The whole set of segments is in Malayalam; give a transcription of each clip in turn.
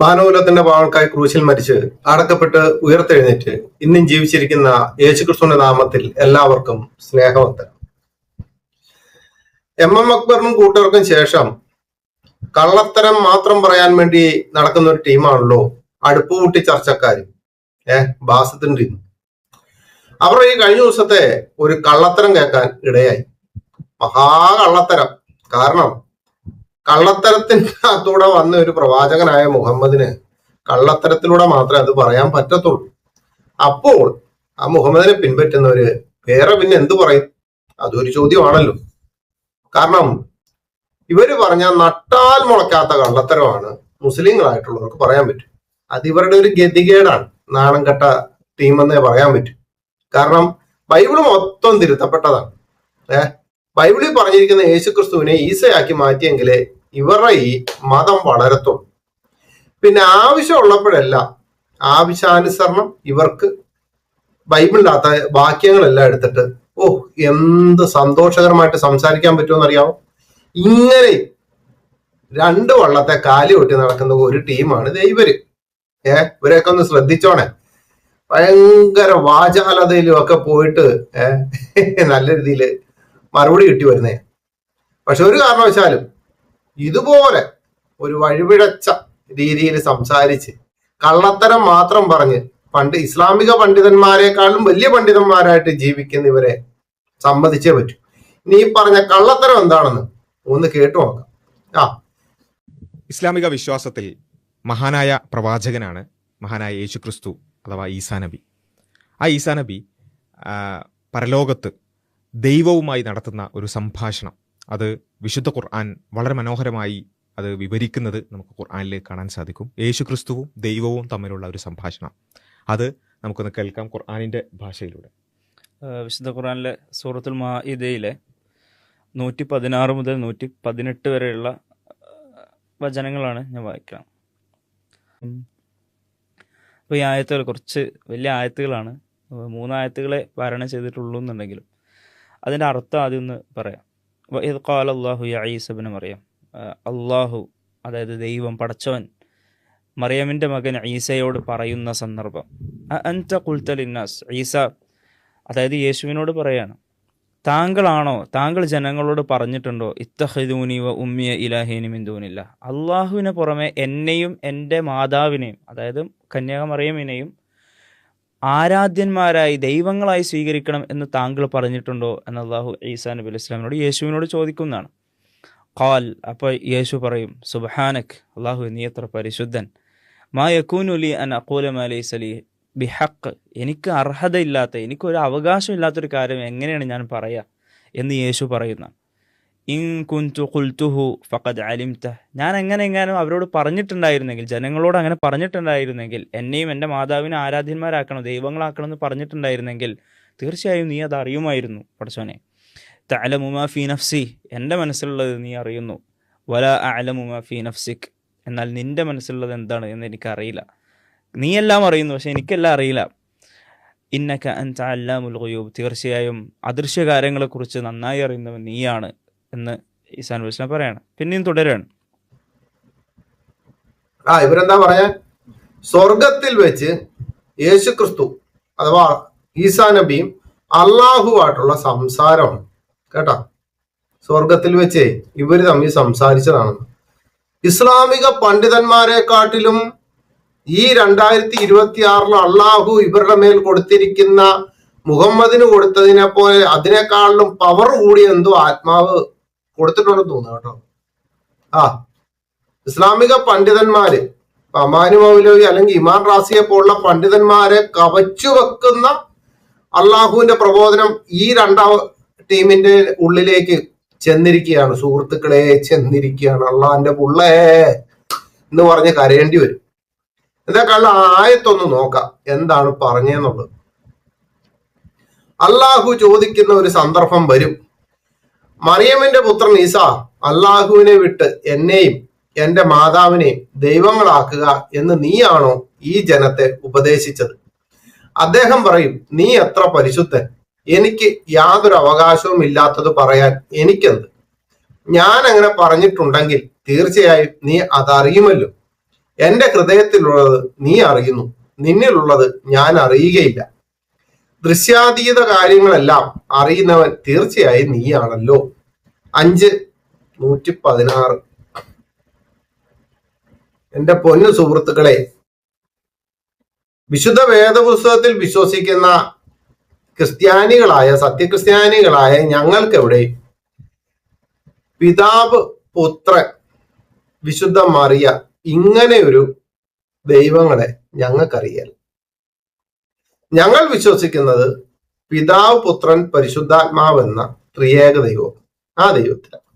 മാനവകുലത്തിന്റെ പാവങ്ങൾക്കായി ക്രൂശിൽ മരിച്ച് അടക്കപ്പെട്ട് ഉയർത്തെഴുന്നേറ്റ് ഇന്നും ജീവിച്ചിരിക്കുന്ന യേശുക്രിസ്തുവിന്റെ നാമത്തിൽ എല്ലാവർക്കും സ്നേഹവന്ദനം. എം അക്ബറിനും കൂട്ടർക്കും ശേഷം കള്ളത്തരം മാത്രം പറയാൻ വേണ്ടി നടക്കുന്ന ഒരു ടീമാണല്ലോ അടുപ്പുകൂട്ടി ചർച്ചക്കാര്. ബാസത്തിന്റെ ടീം. അവർ ഈ കഴിഞ്ഞ ദിവസത്തെ ഒരു കള്ളത്തരം കേൾക്കാൻ ഇടയായി. മഹാകള്ളത്തരം. കാരണം കള്ളത്തരത്തിനകത്തൂടെ വന്ന ഒരു പ്രവാചകനായ മുഹമ്മദിന് കള്ളത്തരത്തിലൂടെ മാത്രമേ അത് പറയാൻ പറ്റത്തുള്ളൂ. അപ്പോൾ ആ മുഹമ്മദിനെ പിൻപറ്റുന്നവര് വേറെ പിന്നെ എന്തു പറയും? അതൊരു ചോദ്യമാണല്ലോ. കാരണം ഇവര് പറഞ്ഞ നട്ടാൽ മുളയ്ക്കാത്ത കള്ളത്തരമാണ് മുസ്ലിങ്ങളായിട്ടുള്ളവർക്ക് പറയാൻ പറ്റും. അത് ഇവരുടെ ഒരു ഗതികേടാണ്. നാണം കെട്ട ടീമെന്നേ പറയാൻ പറ്റും. കാരണം ബൈബിള് മൊത്തം തിരുത്തപ്പെട്ടതാണ്. ബൈബിളിൽ പറഞ്ഞിരിക്കുന്ന യേശുക്രിസ്തുവിനെ ഈസയാക്കി മാറ്റിയെങ്കിലേ ഇവരുടെ ഈ മതം വളരത്തുള്ളൂ. പിന്നെ ആവശ്യമുള്ളപ്പോഴെല്ലാം ആവശ്യാനുസരണം ഇവർക്ക് ബൈബിളിനകത്ത വാക്യങ്ങളെല്ലാം എടുത്തിട്ട് എന്ത് സന്തോഷകരമായിട്ട് സംസാരിക്കാൻ പറ്റുമെന്ന് അറിയാമോ? ഇങ്ങനെ രണ്ട് വള്ളത്തെ കാലി ഒട്ടി നടക്കുന്ന ഒരു ടീമാണ് ഇവര്. ഇവരെയൊക്കെ ഒന്ന് ശ്രദ്ധിച്ചോണേ. ഭയങ്കര വാചാലതയിലും ഒക്കെ പോയിട്ട് നല്ല രീതിയിൽ മറുപടി കിട്ടി വരുന്നേ. പക്ഷെ ഒരു കാരണവശാലും ഇതുപോലെ ഒരു വഴിപിഴച്ച രീതിയിൽ സംസാരിച്ച് കള്ളത്തരം മാത്രം പറഞ്ഞ് ഇസ്ലാമിക പണ്ഡിതന്മാരെക്കാളും വലിയ പണ്ഡിതന്മാരായിട്ട് ജീവിക്കുന്ന ഇവരെ സമ്മതിച്ചേ പറ്റൂ. ഇനി ഈ പറഞ്ഞ കള്ളത്തരം എന്താണെന്ന് ഒന്ന് കേട്ടു നോക്കാം. ഇസ്ലാമിക വിശ്വാസത്തിൽ മഹാനായ പ്രവാചകനാണ് മഹാനായ യേശുക്രിസ്തു അഥവാ ഈസാ നബി. ആ ഈസാ നബി പരലോകത്ത് ദൈവവുമായി നടത്തുന്ന ഒരു സംഭാഷണം, അത് വിശുദ്ധ ഖുർആൻ വളരെ മനോഹരമായി അത് വിവരിക്കുന്നത് നമുക്ക് ഖുർആനിൽ കാണാൻ സാധിക്കും. യേശുക്രിസ്തുവും ദൈവവും തമ്മിലുള്ള ഒരു സംഭാഷണം, അത് നമുക്കൊന്ന് കേൾക്കാം ഖുർആനിൻ്റെ ഭാഷയിലൂടെ. വിശുദ്ധ ഖുർആനിലെ സൂറത്തുൽ മാഇദയിലെ 116 മുതൽ 118 വരെയുള്ള വചനങ്ങളാണ് ഞാൻ വായിക്കാം. അപ്പോൾ ഈ ആയത്തുകൾ കുറച്ച് വലിയ ആയത്തുകളാണ്. 3 ആയത്തുകളെ പാരായണം ചെയ്തിട്ടുള്ളൂ എന്നുണ്ടെങ്കിലും അതിൻ്റെ അർത്ഥം ആദ്യം ഒന്ന് പറയാം. ഇത് ഖാല അല്ലാഹു യാ ഈസ ഇബ്നു മറിയം, അള്ളാഹു അതായത് ദൈവം പടച്ചവൻ മറിയമിൻ്റെ മകൻ ഈസയോട് പറയുന്ന സന്ദർഭം. അൻത ഖുൽത ലിന്നാസ്, ഈസ അതായത് യേശുവിനോട് പറയാണ്, താങ്കൾ ജനങ്ങളോട് പറഞ്ഞിട്ടുണ്ടോ ഇത്തഖിദൂനി വ ഉമ്മിയ ഇലാഹീനി മിൻ ദൂനില്ലാ, അള്ളാഹുവിന് പുറമെ എന്നെയും എൻ്റെ മാതാവിനെയും അതായത് കന്യക മറിയമിനെയും ആരാധ്യന്മാരായി ദൈവങ്ങളായി സ്വീകരിക്കണം എന്ന് താങ്കൾ പറഞ്ഞിട്ടുണ്ടോ എന്ന് അള്ളാഹു ഈസാ നബി അലൈഹി സ്വലാമിനോട് യേശുവിനോട് ചോദിക്കുന്നതാണ്. ഖാൽ, അപ്പോൾ യേശു പറയും, സുബ്ഹാനക്, അള്ളാഹു നീ എത്ര പരിശുദ്ധൻ, മാ യകൂനു ലി അൻ അഖൂല മാ ലൈസ ലി ബിഹഖ്, എനിക്ക് അർഹതയില്ലാത്ത, എനിക്കൊരു അവകാശമില്ലാത്തൊരു കാര്യം എങ്ങനെയാണ് ഞാൻ പറയുക എന്ന് യേശു പറയുന്ന. ഇൻ കുൻതു ഖുൽതുഹു ഫഖദ് അലിംത, ഞാൻ എങ്ങനെയെങ്കിലും അവരോട് പറഞ്ഞിട്ടുണ്ടായിരുന്നെങ്കിൽ, ജനങ്ങളോട് അങ്ങനെ പറഞ്ഞിട്ടുണ്ടായിരുന്നെങ്കിൽ, എന്നെയും എൻ്റെ മാതാവിനെ ആരാധ്യന്മാരാക്കണം, ദൈവങ്ങളാക്കണം എന്ന് പറഞ്ഞിട്ടുണ്ടായിരുന്നെങ്കിൽ തീർച്ചയായും നീ അത് അറിയുമായിരുന്നു പടച്ചോനെ. തഅലമു മാ ഫീ നഫ്സി, എൻ്റെ മനസ്സിലുള്ളത് നീ അറിയുന്നു. വലാ അഅലമു മാ ഫീ നഫ്സിക്, എന്നാൽ നിൻ്റെ മനസ്സിലുള്ളത് എന്താണ് എന്ന് എനിക്കറിയില്ല. നീ എല്ലാം അറിയുന്നു, പക്ഷെ എനിക്കെല്ലാം അറിയില്ല. ഇന്നക അൻത അല്ലാമുൽ ഗുയൂബ്, തീർച്ചയായും അദൃശ്യ കാര്യങ്ങളെക്കുറിച്ച് നന്നായി അറിയുന്നവൻ നീയാണ് എന്ന് ഈസാ നബി അലൈഹി പറയാണ്. പിന്നെയും തുടരാണ്. ഇവരെന്താ പറയാ? സ്വർഗത്തിൽ വെച്ച് യേശുക്രിസ്തു അഥവാ ഈസാ നബിയും അള്ളാഹുവായിട്ടുള്ള സംസാരമാണ് കേട്ടോ. സ്വർഗത്തിൽ വെച്ചേ ഇവര് തമ്മിൽ സംസാരിച്ചതാണെന്ന്. ഇസ്ലാമിക പണ്ഡിതന്മാരെക്കാട്ടിലും ഈ 2026 അള്ളാഹു ഇവരുടെ മേൽ കൊടുത്തിരിക്കുന്ന മുഹമ്മദിന് കൊടുത്തതിനെ പോലെ അതിനേക്കാളിലും പവർ കൂടി എന്തോ ആത്മാവ് കൊടുത്തിട്ടുണ്ടെന്ന് തോന്നുന്നു കേട്ടോ. ഇസ്ലാമിക പണ്ഡിതന്മാര് അമാനു മൗലവി അല്ലെങ്കിൽ ഇമാൻ റാസിയെ പോലുള്ള പണ്ഡിതന്മാരെ കവച്ചു വെക്കുന്ന അള്ളാഹുവിന്റെ പ്രബോധനം ഈ രണ്ടാം ടീമിന്റെ ഉള്ളിലേക്ക് ചെന്നിരിക്കുകയാണ്. സുഹൃത്തുക്കളെ, ചെന്നിരിക്കുകയാണ്. അള്ളാഹിന്റെ പുള്ളേ എന്ന് പറഞ്ഞ് കരയേണ്ടി വരും. എന്തൊക്കെയുള്ള ആയത്തൊന്ന് നോക്കാം എന്താണ് പറഞ്ഞെന്നുള്ളത്. അള്ളാഹു ചോദിക്കുന്ന ഒരു സന്ദർഭം വരും. മറിയമിന്റെ പുത്രൻ ഈസ അള്ളാഹുവിനെ വിട്ട് എന്നെയും എൻ്റെ മാതാവിനെയും ദൈവങ്ങളാക്കുക എന്ന് നീയാണോ ഈ ജനത്തെ ഉപദേശിച്ചത്? അദ്ദേഹം പറയും, നീ എത്ര പരിശുദ്ധൻ, എനിക്ക് യാതൊരു അവകാശവും ഇല്ലാത്തത് പറയാൻ എനിക്കെന്ത്? ഞാൻ അങ്ങനെ പറഞ്ഞിട്ടുണ്ടെങ്കിൽ തീർച്ചയായും നീ അതറിയുമല്ലോ. എന്റെ ഹൃദയത്തിലുള്ളത് നീ അറിയുന്നു, നിന്നിലുള്ളത് ഞാൻ അറിയുകയില്ല. ദൃശ്യാതീത കാര്യങ്ങളെല്ലാം അറിയുന്നവൻ തീർച്ചയായും നീയാണല്ലോ. 5:116. എന്റെ പൊന്നു സുഹൃത്തുക്കളെ, വിശുദ്ധ വേദപുസ്തകത്തിൽ വിശ്വസിക്കുന്ന ക്രിസ്ത്യാനികളായ, സത്യക്രിസ്ത്യാനികളായ ഞങ്ങൾക്കെവിടെ പിതാവ്, പുത്രൻ, വിശുദ്ധ മറിയ ഇങ്ങനെ ഒരു ദൈവങ്ങളെ ഞങ്ങൾക്കറിയാം. ഞങ്ങൾ വിശ്വസിക്കുന്നത് പിതാവ്, പുത്രൻ, പരിശുദ്ധാത്മാവ് എന്ന ത്രിയേക ദൈവം, ആ ദൈവത്തിലാണ്.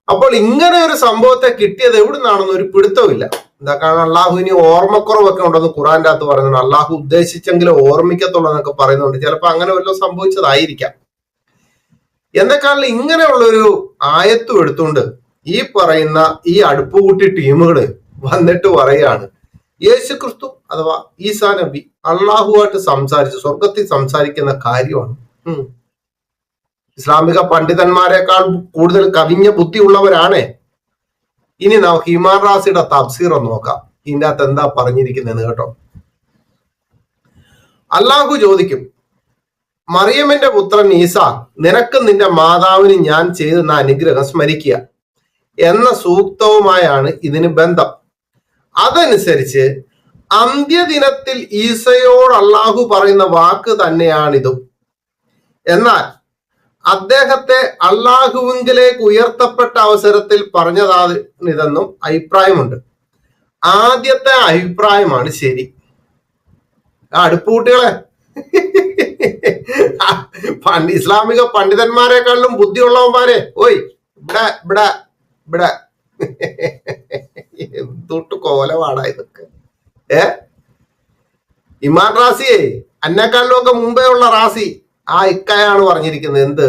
അപ്പോൾ ഇങ്ങനെ ഒരു സംഭവത്തെ കിട്ടിയത് എവിടുന്നാണെന്ന് ഒരു പിടുത്തമില്ല. എന്താ, കാരണം അള്ളാഹു ഇനി ഓർമ്മക്കുറവൊക്കെ ഉണ്ടെന്ന് ഖുറാന്റെ അകത്ത് പറയുന്നുണ്ട്. അള്ളാഹു ഉദ്ദേശിച്ചെങ്കിലും ഓർമ്മിക്കത്തുള്ളൂ എന്നൊക്കെ പറയുന്നുണ്ട്. ചിലപ്പോൾ അങ്ങനെ വല്ലതും സംഭവിച്ചതായിരിക്കാം. എന്തെക്കാളും ഇങ്ങനെയുള്ളൊരു ആയത്തും എടുത്തുകൊണ്ട് ഈ പറയുന്ന ഈ അടുപ്പുകൂട്ടി ടീമുകള് വന്നിട്ട് പറയാണ് യേശുക്രിസ്തു അഥവാ ഈസാ നബി അള്ളാഹുവായിട്ട് സംസാരിച്ച് സ്വർഗത്തിൽ സംസാരിക്കുന്ന കാര്യമാണ്. ഇസ്ലാമിക പണ്ഡിതന്മാരെക്കാൾ കൂടുതൽ കവിഞ്ഞ ബുദ്ധിയുള്ളവരാണേ. ഇനി നമുക്ക് ഇമാം റാസിയുടെ തഫ്സീർ ഒന്ന് നോക്കാം. ഇതിൻ്റെ അകത്ത് എന്താ പറഞ്ഞിരിക്കുന്നതെന്ന് കേട്ടോ. അള്ളാഹു ചോദിക്കും, മറിയമിന്റെ പുത്രൻ ഈസ, നിനക്കും നിന്റെ മാതാവിനും ഞാൻ ചെയ്തെന്ന അനുഗ്രഹം സ്മരിക്കുക എന്ന സൂക്തവുമായാണ് ഇതിന് ബന്ധം. അതനുസരിച്ച് അന്ത്യദിനത്തിൽ ഈസയോട് അള്ളാഹു പറയുന്ന വാക്ക് തന്നെയാണിതും. എന്നാൽ അദ്ദേഹത്തെ അള്ളാഹുവിങ്കിലേക്ക് ഉയർത്തപ്പെട്ട അവസരത്തിൽ പറഞ്ഞതാണിതെന്നും അഭിപ്രായമുണ്ട്. ആദ്യത്തെ അഭിപ്രായമാണ് ശരി. അടുപ്പുകൂട്ടികളെ, ഇസ്ലാമിക പണ്ഡിതന്മാരെക്കാളും ബുദ്ധിയുള്ളവന്മാരെ, ഓയ് ഇവിടെ ഇവിടെ ഇവിടെ എന്തൊട്ട് കോലമാണ് ഇതൊക്കെ. ഇമാം റാസിയെ, അന്നെക്കാളിലും ഒക്കെ മുമ്പേ ഉള്ള റാസി, ആ ഇക്കയാണ് പറഞ്ഞിരിക്കുന്നത്. എന്ത്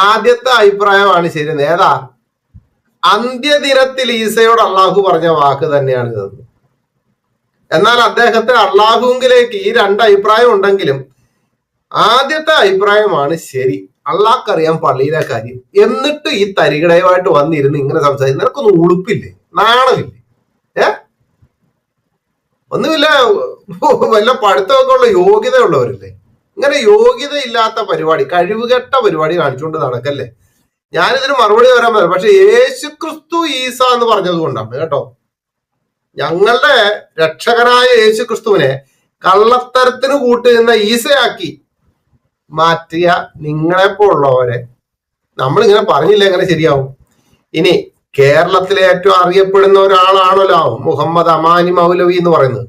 ആദ്യത്തെ അഭിപ്രായമാണ് ശരി. നേതാ അന്ത്യദിനത്തിൽ ഈസയോട് അള്ളാഹു പറഞ്ഞ വാക്ക് തന്നെയാണ് ഇതെന്ന്. എന്നാൽ അദ്ദേഹത്തെ അള്ളാഹുവിലേക്ക് ഈ രണ്ട് അഭിപ്രായം ഉണ്ടെങ്കിലും ആദ്യത്തെ അഭിപ്രായമാണ് ശരി. അള്ളാഹ്ക്കറിയാം പള്ളിയിലെ കാര്യം. എന്നിട്ട് ഈ തരികിടയുമായിട്ട് വന്നിരുന്ന് ഇങ്ങനെ സംസാരിക്കും. നിനക്കൊന്നും ഉടുപ്പില്ലേ, നാണമില്ലേ? ഒന്നുമില്ല, വല്ല പഠിത്തമൊക്കെ ഉള്ള യോഗ്യതയുള്ളവരല്ലേ. ഇങ്ങനെ യോഗ്യത ഇല്ലാത്ത പരിപാടി, കഴിവുകെട്ട പരിപാടി കാണിച്ചുകൊണ്ട് നടക്കല്ലേ. ഞാനിതിന് മറുപടി വരാൻ പറ്റില്ല. പക്ഷെ യേശുക്രിസ്തു ഈസ എന്ന് പറഞ്ഞത് കൊണ്ടാണ് കേട്ടോ. ഞങ്ങളുടെ രക്ഷകനായ യേശുക്രിസ്തുവിനെ കള്ളത്തരത്തിന് കൂട്ടുന്ന ഈസയാക്കി മാറ്റിയ നിങ്ങളെപ്പോലുള്ളവരെ നമ്മളിങ്ങനെ പറഞ്ഞില്ല, എങ്ങനെ ശരിയാവും? ഇനി കേരളത്തിലെ ഏറ്റവും അറിയപ്പെടുന്ന ഒരാളാണല്ലോ മുഹമ്മദ് അമാനി മൗലവി എന്ന് പറയുന്നത്.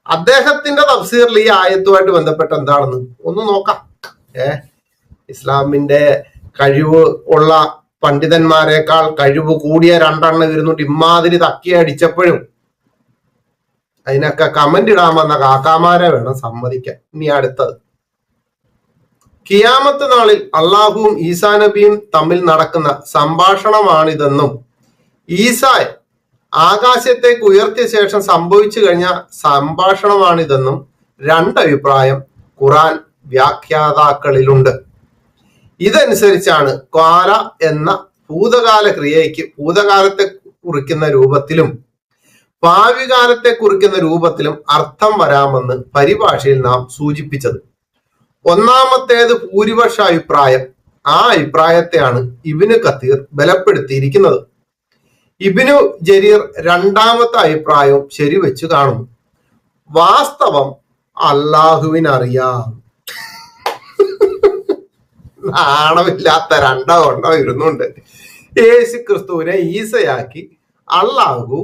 അദ്ദേഹത്തിന്റെ തഫ്സീറിൽ ഈ ആയത്തുമായിട്ട് ബന്ധപ്പെട്ട് എന്താണെന്ന് ഒന്ന് നോക്കാം. ഇസ്ലാമിന്റെ കഴിവ് ഉള്ള പണ്ഡിതന്മാരെക്കാൾ കഴിവ് കൂടിയ രണ്ടെണ്ണം ഇരുന്നിട്ട് ഇമാതിരി തക്കി അടിച്ചപ്പോഴും അതിനൊക്കെ കമന്റ് ഇടാൻ വന്ന കാക്കാമാരെ വേണം സമ്മതിക്കാൻ. ഇനി അടുത്തത്, ഖിയാമത്ത് നാളിൽ അള്ളാഹുവും ഈസാ നബിയും തമ്മിൽ നടക്കുന്ന സംഭാഷണമാണിതെന്നും ഈസായെ ആകാശത്തേക്ക് ഉയർത്തിയ ശേഷം സംഭവിച്ചു കഴിഞ്ഞ സംഭാഷണമാണിതെന്നും രണ്ടഭിപ്രായം ഖുറാൻ വ്യാഖ്യാതാക്കളിലുണ്ട്. ഇതനുസരിച്ചാണ് കാല എന്ന ഭൂതകാല ക്രിയയ്ക്ക് ഭൂതകാലത്തെ കുറിക്കുന്ന രൂപത്തിലും ഭാവി കാലത്തെ കുറിക്കുന്ന രൂപത്തിലും അർത്ഥം വരാമെന്ന് പരിഭാഷയിൽ നാം സൂചിപ്പിച്ചത്. ഒന്നാമത്തേത് ഭൂരിപക്ഷ അഭിപ്രായം. ആ അഭിപ്രായത്തെയാണ് ഇബ്നു കത്തീർ ബലപ്പെടുത്തിയിരിക്കുന്നത്. ഇബ്നു ജരീർ രണ്ടാമത്തെ അഭിപ്രായവും ശരിവെച്ച് കാണുന്നു. വാസ്തവം അള്ളാഹുവിനറിയാം. നാണമില്ലാത്ത രണ്ടോ കൊണ്ടോ ഇരുന്നുണ്ട് യേശു ക്രിസ്തുവിനെ ഈസയാക്കി അള്ളാഹു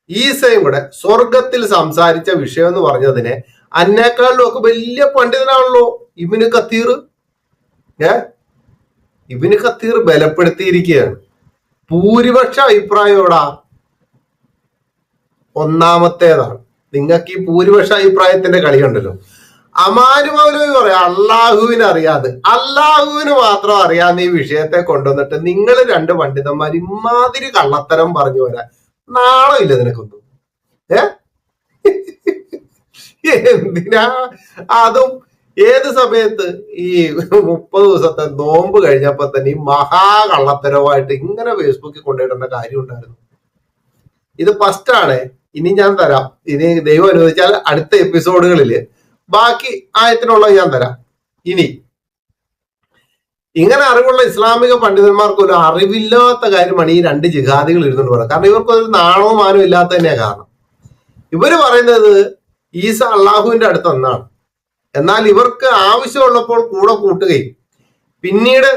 ഈസയും കൂടെ സ്വർഗത്തിൽ സംസാരിച്ച വിഷയം എന്ന് പറഞ്ഞതിനെ അന്നേക്കാളിലും ഒക്കെ വലിയ പണ്ഡിതനാണല്ലോ ഇബ്നു കത്തീർ. ഇബ്നു കത്തീർ ബലപ്പെടുത്തിയിരിക്കുകയാണ്. ഭൂരിപക്ഷ അഭിപ്രായോടാ ഒന്നാമത്തേതാണ്. നിങ്ങൾക്ക് ഈ ഭൂരിപക്ഷ അഭിപ്രായത്തിന്റെ കളിയുണ്ടല്ലോ. അമാനു മൗലവി പറയാം അള്ളാഹുവിന് അറിയാതെ, അള്ളാഹുവിന് മാത്രം അറിയാവുന്ന ഈ വിഷയത്തെ കൊണ്ടുവന്നിട്ട് നിങ്ങൾ രണ്ട് പണ്ഡിതന്മാർ ഇമാതിരി കള്ളത്തരം പറഞ്ഞു വരാൻ നാണമില്ല നിനക്കൊന്നും. എന്തിനാ അതും ഏത് സമയത്ത് ഈ 30 ദിവസത്തെ നോമ്പ് കഴിഞ്ഞപ്പോ തന്നെ ഈ മഹാകള്ളത്തരവായിട്ട് ഇങ്ങനെ ഫേസ്ബുക്കിൽ കൊണ്ടുപോയിടേണ്ട കാര്യം ഉണ്ടായിരുന്നു? ഇത് ഫസ്റ്റ് ആണ്. ഇനി ഞാൻ തരാം. ഇനി ദൈവം അനുവദിച്ചാൽ അടുത്ത എപ്പിസോഡുകളിൽ ബാക്കി ആയത്തിനുള്ളത് ഞാൻ തരാം. ഇനി ഇങ്ങനെ അറിവുള്ള ഇസ്ലാമിക പണ്ഡിതന്മാർക്ക് ഒരു അറിവില്ലാത്ത കാര്യമാണ് ഈ 2 ജിഹാദികൾ ഇരുന്നുകൊണ്ട് പറയുന്നത്. കാരണം ഇവർക്കൊരു നാണവും മാനവും ഇല്ലാത്ത തന്നെയാണ് കാരണം. ഇവര് പറയുന്നത് ഈസ അള്ളാഹുവിന്റെ അടുത്ത് ഒന്നാണ്. എന്നാൽ ഇവർക്ക് ആവശ്യമുള്ളപ്പോൾ കൂടെ കൂട്ടുകയും പിന്നീട്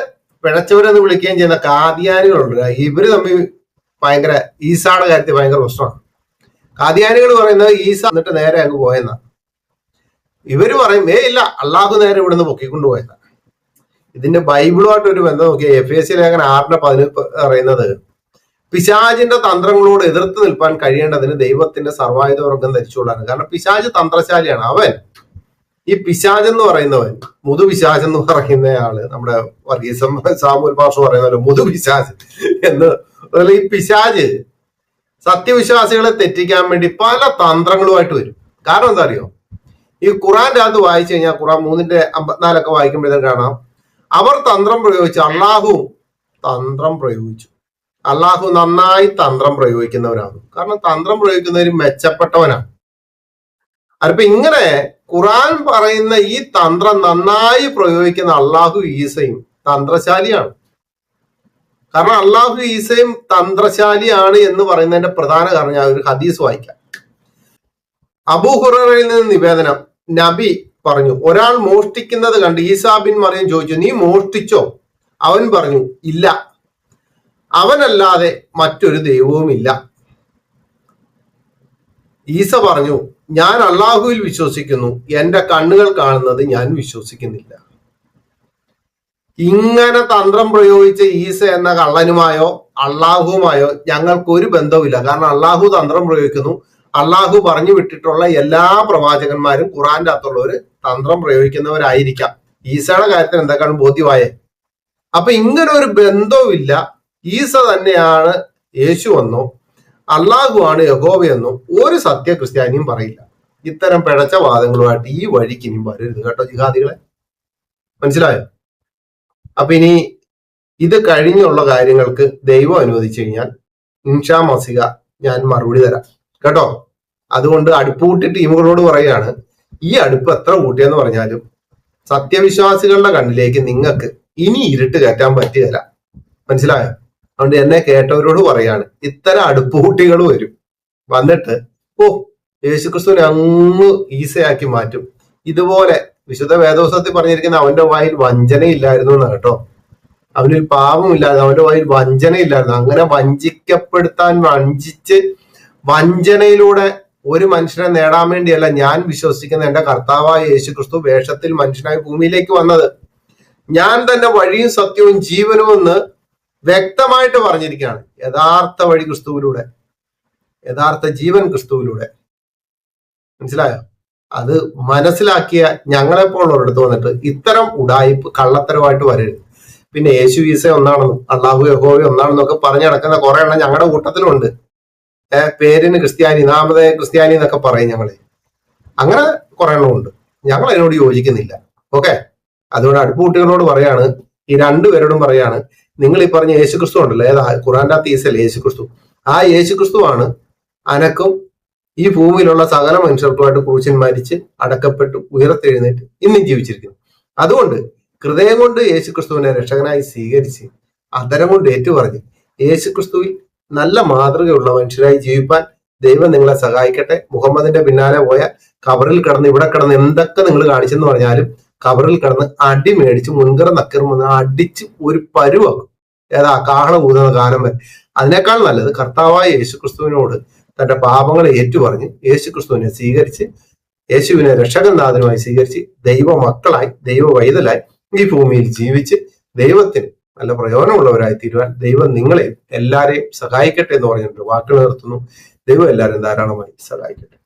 പിഴച്ചവരെന്ന് വിളിക്കുകയും ചെയ്യുന്ന കാദിയാനികളുണ്ട്. ഇവര് തമ്മിൽ ഭയങ്കര ഈസയുടെ കാര്യത്തിൽ ഭയങ്കര പ്രശ്നമാണ്. കാദിയാനികൾ പറയുന്നത് ഈസ എന്നിട്ട് നേരെ അങ്ങ് പോയെന്നാണ്. ഇവര് പറയും ഇല്ല, അള്ളാഹു നേരെ ഇവിടുന്ന് പൊക്കിക്കൊണ്ട് പോയെന്നാണ്. ഇതിന്റെ ബൈബിളുമായിട്ട് ഒരു ബന്ധം നോക്കിയ എഫേസ്യ ലേഖനം 6:11 പറയുന്നത് പിശാചിന്റെ തന്ത്രങ്ങളോട് എതിർത്ത് നിൽപ്പാൻ കഴിയേണ്ടതിന് ദൈവത്തിന്റെ സർവായുധ വർഗം ധരിച്ചുകൊള്ളാണ്. കാരണം പിശാച് തന്ത്രശാലിയാണ്. അവൻ ഈ പിശാച് എന്ന് പറയുന്നവൻ, മുതുപിശാച് എന്ന് പറയുന്നയാള്, നമ്മുടെ വർഗീസം സാമൂൽ ഭാഷ പറയുന്നല്ലോ മുതുപിശാച് എന്ന്. ഈ പിശാച് സത്യവിശ്വാസികളെ തെറ്റിക്കാൻ വേണ്ടി പല തന്ത്രങ്ങളുമായിട്ട് വരും. കാരണം എന്താ അറിയോ? ഈ ഖുറാന്റെ അകത്ത് വായിച്ചു കഴിഞ്ഞാൽ ഖുറാൻ 3:54 വായിക്കുമ്പോഴത്തേക്കും കാണാം, അവർ തന്ത്രം പ്രയോഗിച്ചു, അള്ളാഹു തന്ത്രം പ്രയോഗിച്ചു. അള്ളാഹു നന്നായി തന്ത്രം പ്രയോഗിക്കുന്നവരാണ്. കാരണം തന്ത്രം പ്രയോഗിക്കുന്നവർ മെച്ചപ്പെട്ടവനാണ്. അപ്പൊ ഇങ്ങനെ ഖുറാൻ പറയുന്ന ഈ തന്ത്രം നന്നായി പ്രയോഗിക്കുന്ന അള്ളാഹു ഈസയും തന്ത്രശാലിയാണ്. കാരണം അള്ളാഹു ഈസയും തന്ത്രശാലിയാണ് എന്ന് പറയുന്നതിന്റെ പ്രധാന കാരണം ഞാൻ ഒരു ഹദീസ് വായിക്കാം. അബൂ ഹുറൈറയിൽ നിന്ന് നിവേദനം, നബി പറഞ്ഞു, ഒരാൾ മോഷ്ടിക്കുന്നത് കണ്ട് ഈസാ ബിൻ മറിയം ചോദിച്ചു, നീ മോഷ്ടിച്ചോ? അവൻ പറഞ്ഞു, ഇല്ല, അവനല്ലാതെ മറ്റൊരു ദൈവവും ഇല്ല. ഈസ പറഞ്ഞു, ഞാൻ അള്ളാഹുവിൽ വിശ്വസിക്കുന്നു, എന്റെ കണ്ണുകൾ കാണുന്നത് ഞാൻ വിശ്വസിക്കുന്നില്ല. ഇങ്ങനെ തന്ത്രം പ്രയോഗിച്ച ഈസ എന്ന കള്ളനുമായോ അള്ളാഹുവുമായോ ഞങ്ങൾക്ക് ഒരു ബന്ധവുമില്ല. കാരണം അള്ളാഹു തന്ത്രം പ്രയോഗിക്കുന്നു. അള്ളാഹു പറഞ്ഞു വിട്ടിട്ടുള്ള എല്ലാ പ്രവാചകന്മാരും ഖുറാന്റെ അകത്തുള്ളവര് തന്ത്രം പ്രയോഗിക്കുന്നവരായിരിക്കാം. ഈസയുടെ കാര്യത്തിൽ എന്തൊക്കെയാണ് ബോധ്യമായേ? അപ്പൊ ഇങ്ങനെ ഒരു ബന്ധവുമില്ല. ഈസ തന്നെയാണ് യേശു എന്നോ അള്ളാഹു ആണ് യഹോവയെന്നോ ഒരു സത്യ ക്രിസ്ത്യാനിയും പറയില്ല. ഇത്തരം പിഴച്ച വാദങ്ങളുമായിട്ട് ഈ വഴിക്ക് ഇനിയും വരരുത് കേട്ടോ ജിഹാദികളെ. മനസ്സിലായോ? അപ്പൊ ഇനി ഇത് കഴിഞ്ഞുള്ള കാര്യങ്ങൾക്ക് ദൈവം അനുവദിച്ചു കഴിഞ്ഞാൽ ഇൻഷാ മസിക ഞാൻ മറുപടി തരാം കേട്ടോ. അതുകൊണ്ട് അടുപ്പ് കൂട്ടി ടീമുകളോട് പറയാണ്, ഈ അടുപ്പ് എത്ര കൂട്ടിയെന്ന് പറഞ്ഞാലും സത്യവിശ്വാസികളുടെ കണ്ണിലേക്ക് നിങ്ങൾക്ക് ഇനി ഇരുട്ട് കയറ്റാൻ പറ്റുകയില്ല. മനസ്സിലായോ? അതുകൊണ്ട് എന്നെ കേട്ടവരോട് പറയാണ്, ഇത്തരം അടുപ്പ് കൂട്ടികൾ വരും, വന്നിട്ട് യേശുക്രിസ്തുവിനെ അങ്ങ് ഈസയാക്കി മാറ്റും. ഇതുപോലെ വിശുദ്ധ വേദോസത്തിൽ പറഞ്ഞിരിക്കുന്ന അവന്റെ വായിൽ വഞ്ചനയില്ലായിരുന്നു എന്ന് കേട്ടോ. അവനിൽ പാപമില്ലായിരുന്നു, അവന്റെ വായിൽ വഞ്ചനയില്ലായിരുന്നു. അങ്ങനെ വഞ്ചിച്ച് വഞ്ചനയിലൂടെ ഒരു മനുഷ്യനെ നേടാൻ വേണ്ടിയല്ല ഞാൻ വിശ്വസിക്കുന്ന എന്റെ കർത്താവായ യേശുക്രിസ്തു വേഷത്തിൽ മനുഷ്യനായി ഭൂമിയിലേക്ക് വന്നത്. ഞാൻ തന്നെ വഴിയും സത്യവും ജീവനും എന്ന് വ്യക്തമായിട്ട് പറഞ്ഞിരിക്കുകയാണ്. യഥാർത്ഥ വഴി ക്രിസ്തുവിലൂടെ, യഥാർത്ഥ ജീവൻ ക്രിസ്തുവിലൂടെ. മനസ്സിലായോ? അത് മനസ്സിലാക്കിയ ഞങ്ങളെപ്പോലുള്ളവരടുത്ത് വന്നിട്ട് ഇത്തരം ഉടായിപ്പ് കള്ളത്തരമായിട്ട് വരരുത്. പിന്നെ യേശു ഈസ ഒന്നാണെന്നും അള്ളാഹു യഹോവ ഒന്നാണെന്നൊക്കെ പറഞ്ഞു നടക്കുന്ന കുറെ എണ്ണം ഞങ്ങളുടെ കൂട്ടത്തിലുണ്ട്. പേരിന് ക്രിസ്ത്യാനി, നാമധേയ ക്രിസ്ത്യാനി എന്നൊക്കെ പറയും ഞങ്ങളെ. അങ്ങനെ കുറെ എണ്ണം ഉണ്ട്. ഞങ്ങൾ അതിനോട് യോജിക്കുന്നില്ല. ഓക്കെ, അതുകൊണ്ട് അടുപ്പുകുട്ടികളോട് പറയാണ്, ഈ രണ്ടുപേരോടും പറയാണ്, നിങ്ങൾ ഈ പറഞ്ഞ യേശുക്രിസ്തു ഉണ്ടല്ലോ, ഏതാ ഖുറാന്റെ അകത്ത് ഈസല്ലേ യേശുക്രിസ്തു, ആ യേശുക്രിസ്തുവാണ് അനക്കും ഈ ഭൂമിയിലുള്ള സകല മനുഷ്യർക്കുമായിട്ട് ക്രൂശിൽ മരിച്ച് അടക്കപ്പെട്ടു ഉയർത്തെഴുന്നേറ്റ് ഇന്നും ജീവിച്ചിരിക്കുന്നു. അതുകൊണ്ട് ഹൃദയം കൊണ്ട് യേശുക്രിസ്തുവിനെ രക്ഷകനായി സ്വീകരിച്ച് അധരം കൊണ്ട് ഏറ്റുപറഞ്ഞ് യേശുക്രിസ്തുവിൽ നല്ല മാതൃകയുള്ള മനുഷ്യരായി ജീവിപ്പാൻ ദൈവം നിങ്ങളെ സഹായിക്കട്ടെ. മുഹമ്മദിന്റെ പിന്നാലെ പോയ കബറിൽ കിടന്ന് ഇവിടെ കിടന്ന് എന്തൊക്കെ നിങ്ങൾ കാണിച്ചെന്ന് പറഞ്ഞാലും കബറിൽ കിടന്ന് അടി മേടിച്ച് മുൻകറ നക്കറുമെന്ന് അടിച്ച് ഒരു പരുവാക്കും. ഏതാ കാഹളം ഊതുന്ന കാലം വരെ. അതിനേക്കാൾ നല്ലത് കർത്താവായ യേശുക്രിസ്തുവിനോട് തന്റെ പാപങ്ങളെ ഏറ്റുപറഞ്ഞ് യേശുക്രിസ്തുവിനെ സ്വീകരിച്ച് യേശുവിനെ രക്ഷകനാഥനുമായി സ്വീകരിച്ച് ദൈവ മക്കളായി ദൈവ വൈതലായി ഈ ഭൂമിയിൽ ജീവിച്ച് ദൈവത്തിന് നല്ല പ്രയോജനമുള്ളവരായി തീരുവാൻ ദൈവം നിങ്ങളെ എല്ലാരെയും സഹായിക്കട്ടെ എന്ന് പറഞ്ഞിട്ടുണ്ട്. വാക്കുകൾ നിർത്തുന്നു. ദൈവം എല്ലാവരും ധാരാളമായി സഹായിക്കട്ടെ.